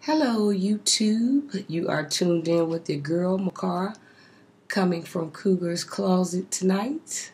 Hello, YouTube. You are tuned in with your girl, Makara, coming from Cougar's Closet tonight.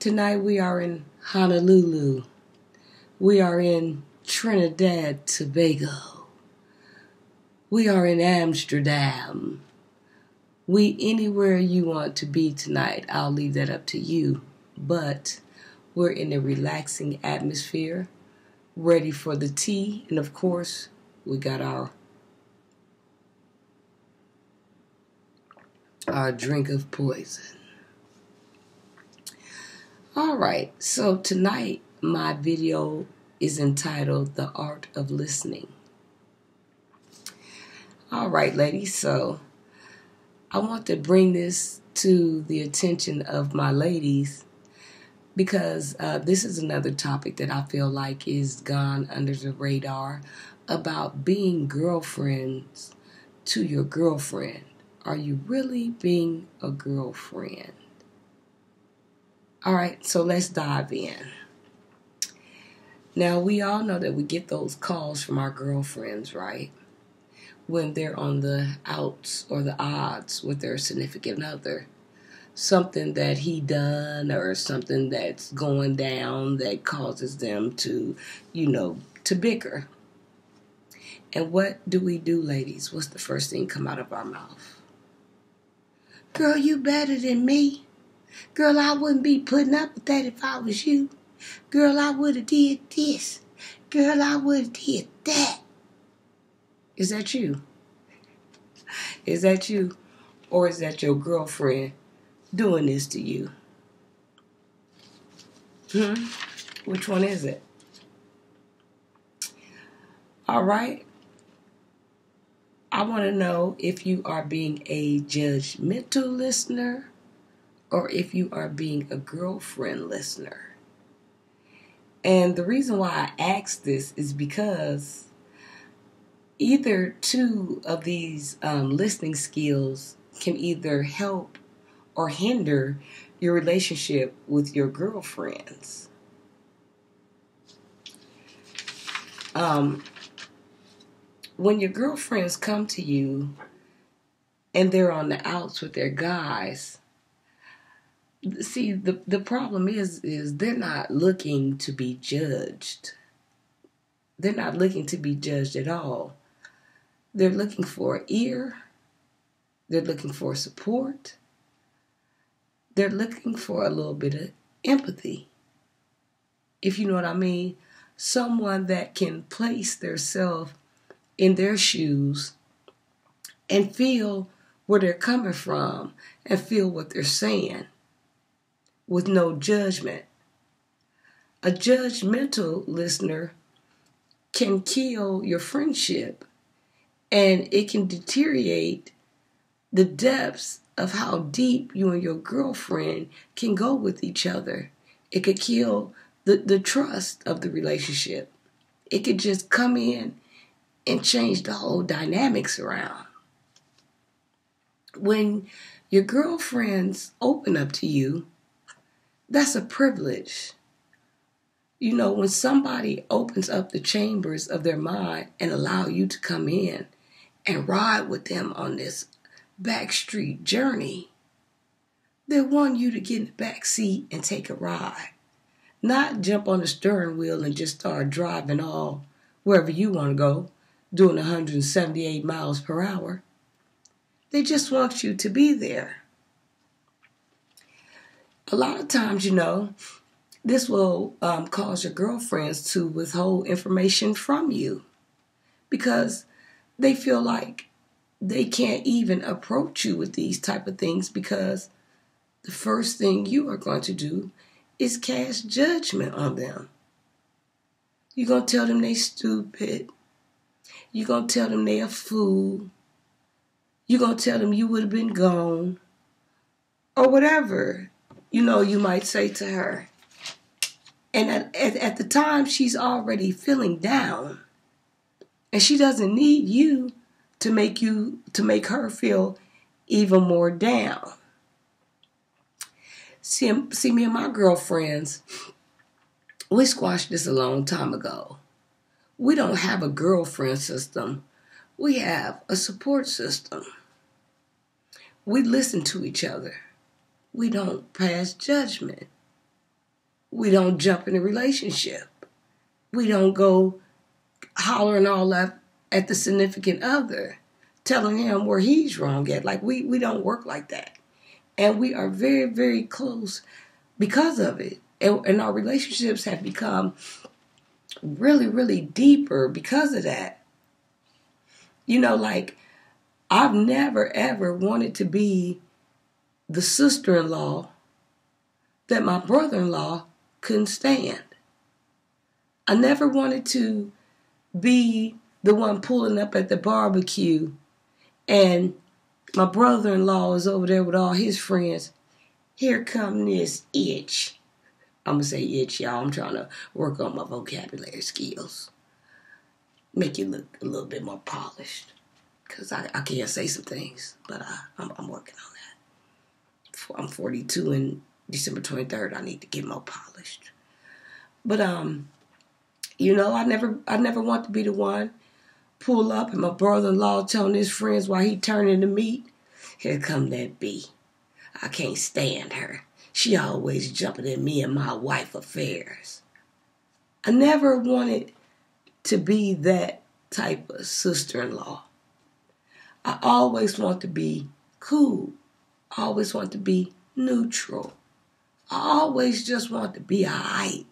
Tonight we are in Honolulu. We are in Trinidad, Tobago. We are in Amsterdam. We anywhere you want to be tonight. I'll leave that up to you. But we're in a relaxing atmosphere, ready for the tea, and of course, we got our drink of poison. Alright, so tonight my video is entitled The Art of Listening. Alright, ladies, so I want to bring this to the attention of my ladies because this is another topic that I feel like is gone under the radar about being girlfriends to your girlfriend. Are you really being a girlfriend? All right, so let's dive in. Now, we all know that we get those calls from our girlfriends, right? When they're on the outs or the odds with their significant other. Something that he done or something that's going down that causes them to, to bicker. And what do we do, ladies? What's the first thing come out of our mouth? Girl, you better than me. Girl, I wouldn't be putting up with that if I was you. Girl, I would have did this. Girl, I would have did that. Is that you? Is that you? Or is that your girlfriend doing this to you? Which one is it? All right. I want to know if you are being a judgmental listener or if you are being a girlfriend listener. And the reason why I ask this is because either two of these listening skills can either help or hinder your relationship with your girlfriends. When your girlfriends come to you and they're on the outs with their guys, see, the problem is they're not looking to be judged. They're not looking to be judged at all. They're looking for an ear. They're looking for support. They're looking for a little bit of empathy. If you know what I mean. Someone that can place themselves in their shoes and feel where they're coming from and feel what they're saying with no judgment. A judgmental listener can kill your friendship and it can deteriorate the depths of how deep you and your girlfriend can go with each other. It could kill the trust of the relationship. It could just come in and change the whole dynamics around. When your girlfriends open up to you, that's a privilege. When somebody opens up the chambers of their mind and allow you to come in and ride with them on this backstreet journey, they want you to get in the back seat and take a ride. Not jump on the steering wheel and just start driving all wherever you want to go, doing 178 miles per hour. They just want you to be there. A lot of times, this will cause your girlfriends to withhold information from you because they feel like they can't even approach you with these type of things because the first thing you are going to do is cast judgment on them. You're going to tell them they stupid. You're going to tell them they a fool. You're going to tell them you would have been gone. Or whatever, you might say to her. And at the time, she's already feeling down. And she doesn't need you to make her feel even more down. See, me and my girlfriends, we squashed this a long time ago. We don't have a girlfriend system. We have a support system. We listen to each other. We don't pass judgment. We don't jump in a relationship. We don't go hollering all up at the significant other, telling him where he's wrong at. Like, we don't work like that. And we are very, very close because of it. And our relationships have become really, really deeper because of that. You know, like, I've never, ever wanted to be the sister-in-law that my brother-in-law couldn't stand. I never wanted to be the one pulling up at the barbecue and my brother-in-law is over there with all his friends. Here come this itch. I'm going to say itch, y'all. I'm trying to work on my vocabulary skills. Make you look a little bit more polished. Because I can't say some things, but I'm working on that. I'm 42 and December 23rd. I need to get more polished. But, you know, I never want to be the one pull up and my brother-in-law telling his friends while he turning the meat, here come that B. I can't stand her. She always jumping at me and my wife affairs. I never wanted to be that type of sister-in-law. I always want to be cool. I always want to be neutral. I always just want to be alright.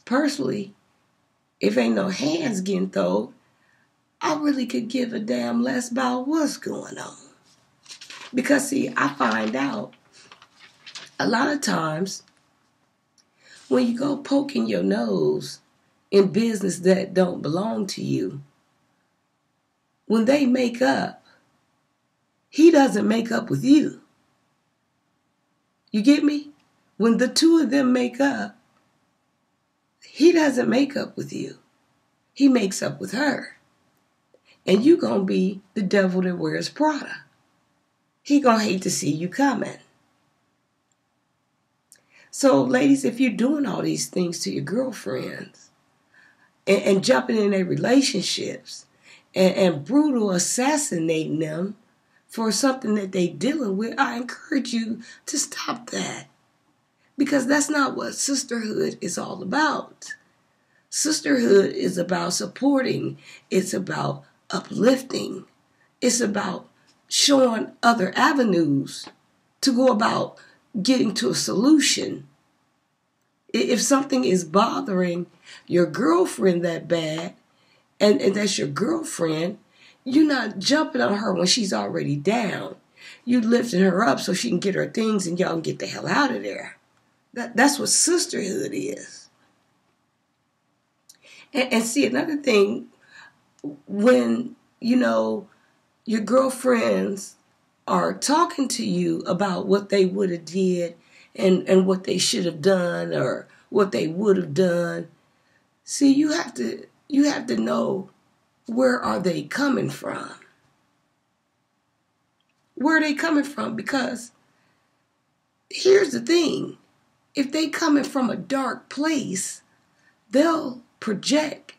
Personally, if ain't no hands getting thrown, I really could give a damn less about what's going on. Because, see, I find out a lot of times when you go poking your nose in business that don't belong to you, when they make up, he doesn't make up with you. You get me? When the two of them make up, he doesn't make up with you. He makes up with her. And you gonna be the devil that wears Prada. He gonna hate to see you coming. So, ladies, if you're doing all these things to your girlfriends and jumping in their relationships and brutal assassinating them for something that they dealing with, I encourage you to stop that. Because that's not what sisterhood is all about. Sisterhood is about supporting. It's about uplifting. It's about showing other avenues to go about getting to a solution. If something is bothering your girlfriend that bad, and that's your girlfriend, you're not jumping on her when she's already down. You lifting her up so she can get her things and y'all can get the hell out of there. That's what sisterhood is. And see, another thing, when, you know, your girlfriends are talking to you about what they would have did and what they should have done or what they would have done, see, you have to know, where are they coming from? Where are they coming from? Because here's the thing. If they coming from a dark place, they'll project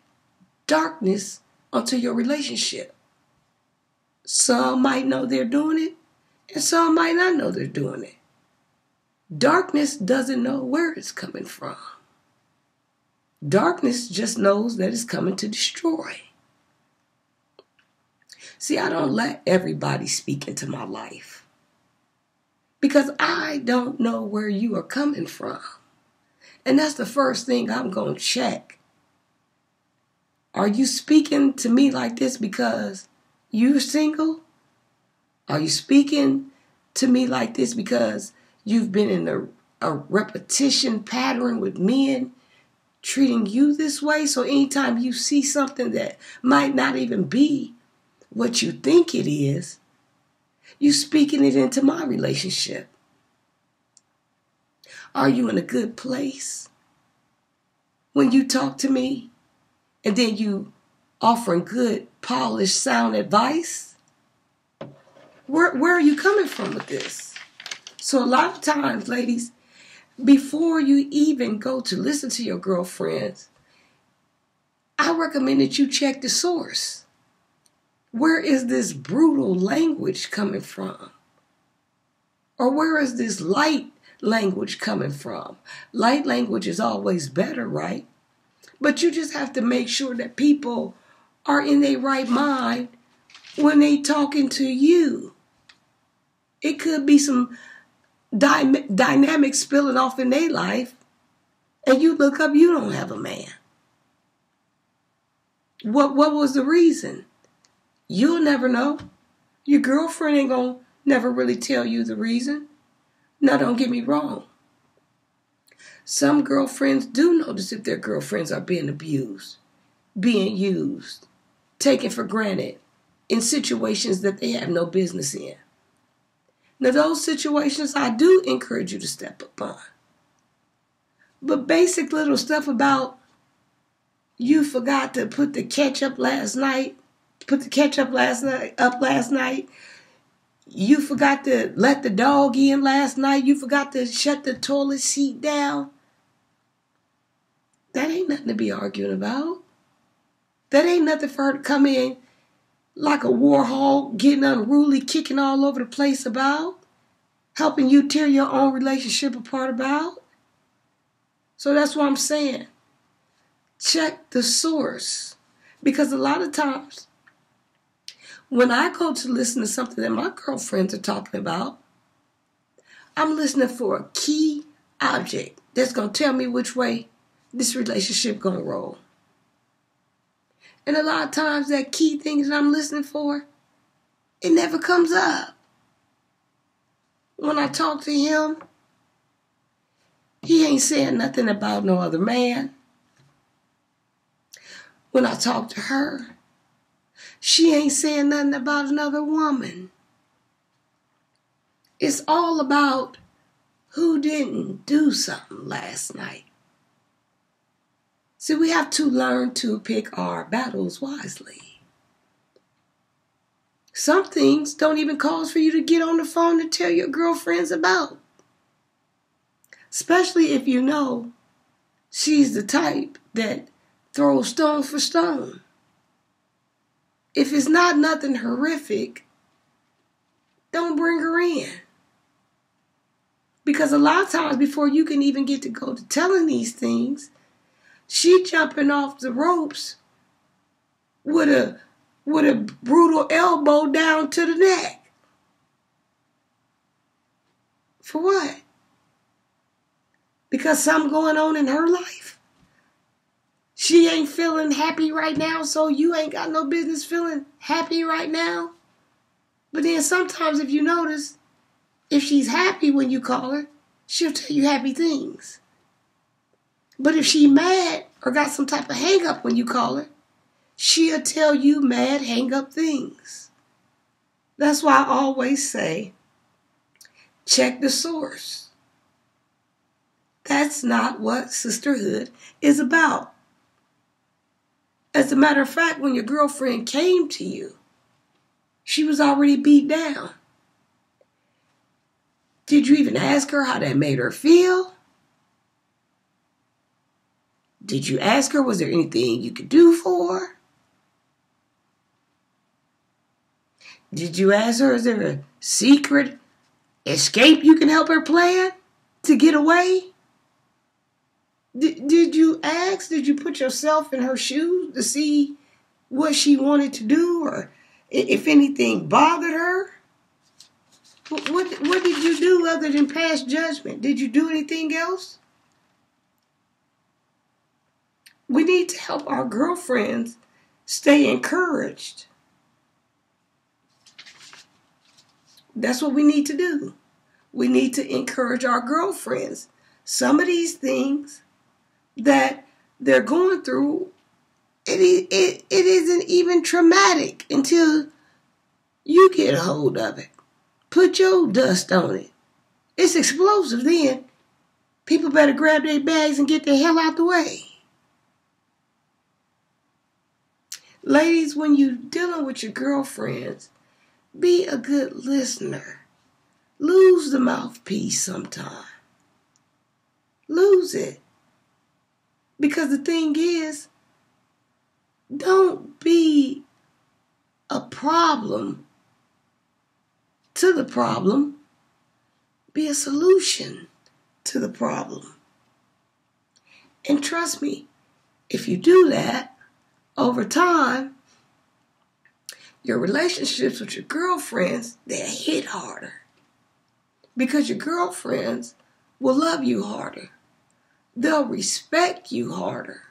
darkness onto your relationship. Some might know they're doing it, and some might not know they're doing it. Darkness doesn't know where it's coming from. Darkness just knows that it's coming to destroy. See, I don't let everybody speak into my life because I don't know where you are coming from. And that's the first thing I'm going to check. Are you speaking to me like this because you're single? Are you speaking to me like this because you've been in a repetition pattern with men treating you this way? So anytime you see something that might not even be what you think it is, you speaking it into my relationship. Are you in a good place when you talk to me and then you offering good, polished, sound advice? Where are you coming from with this? So a lot of times, ladies, before you even go to listen to your girlfriends, I recommend that you check the source. Where is this brutal language coming from? Or where is this light language coming from? Light language is always better, right? But you just have to make sure that people are in their right mind when they talking to you. It could be some dynamics spilling off in their life, and you look up, you don't have a man. What was the reason? You'll never know. Your girlfriend ain't gonna never really tell you the reason. Now, don't get me wrong. Some girlfriends do notice if their girlfriends are being abused, being used, taken for granted in situations that they have no business in. Now, those situations I do encourage you to step up on. But basic little stuff about you forgot to put the ketchup up last night. You forgot to let the dog in last night. You forgot to shut the toilet seat down. That ain't nothing to be arguing about. That ain't nothing for her to come in like a war hog, getting unruly, kicking all over the place about, helping you tear your own relationship apart about. So that's what I'm saying. Check the source. Because a lot of times, when I go to listen to something that my girlfriends are talking about, I'm listening for a key object that's going to tell me which way this relationship going to roll. And a lot of times that key thing that I'm listening for, it never comes up. When I talk to him, he ain't saying nothing about no other man. When I talk to her, she ain't saying nothing about another woman. It's all about who didn't do something last night. See, we have to learn to pick our battles wisely. Some things don't even cause for you to get on the phone to tell your girlfriends about. Especially if you know she's the type that throws stone for stone. If it's not nothing horrific, don't bring her in. Because a lot of times before you can even get to go to telling these things, she jumping off the ropes with a brutal elbow down to the neck. For what? Because something going on in her life. She ain't feeling happy right now, so you ain't got no business feeling happy right now. But then sometimes if you notice, if she's happy when you call her, she'll tell you happy things. But if she mad or got some type of hang up when you call her, she'll tell you mad hang up things. That's why I always say, check the source. That's not what sisterhood is about. As a matter of fact, when your girlfriend came to you, she was already beat down. Did you even ask her how that made her feel? Did you ask her, was there anything you could do for her? Did you ask her, is there a secret escape you can help her plan to get away? Did you ask? Did you put yourself in her shoes to see what she wanted to do or if anything bothered her? What did you do other than pass judgment? Did you do anything else? We need to help our girlfriends stay encouraged. That's what we need to do. We need to encourage our girlfriends. Some of these things that they're going through, it isn't even traumatic until you get a hold of it. Put your dust on it. It's explosive then. People better grab their bags and get the hell out the way. Ladies, when you're dealing with your girlfriends, be a good listener. Lose the mouthpiece sometime. Lose it. Because the thing is, don't be a problem to the problem. Be a solution to the problem. And trust me, if you do that, over time, your relationships with your girlfriends, they'll hit harder. Because your girlfriends will love you harder. They'll respect you harder.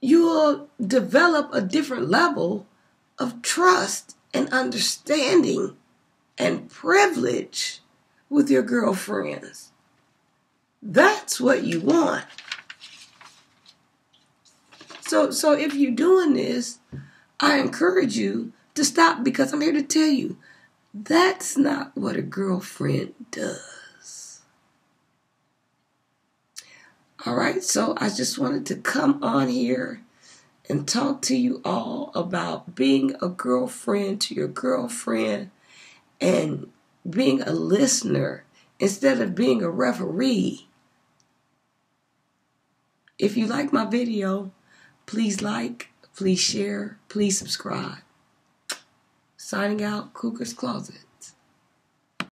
You'll develop a different level of trust and understanding and privilege with your girlfriends. That's what you want. So if you're doing this, I encourage you to stop, because I'm here to tell you, that's not what a girlfriend does. All right, so I just wanted to come on here and talk to you all about being a girlfriend to your girlfriend and being a listener instead of being a referee. If you like my video, please like, please share, please subscribe. Signing out, Cougar's Closet.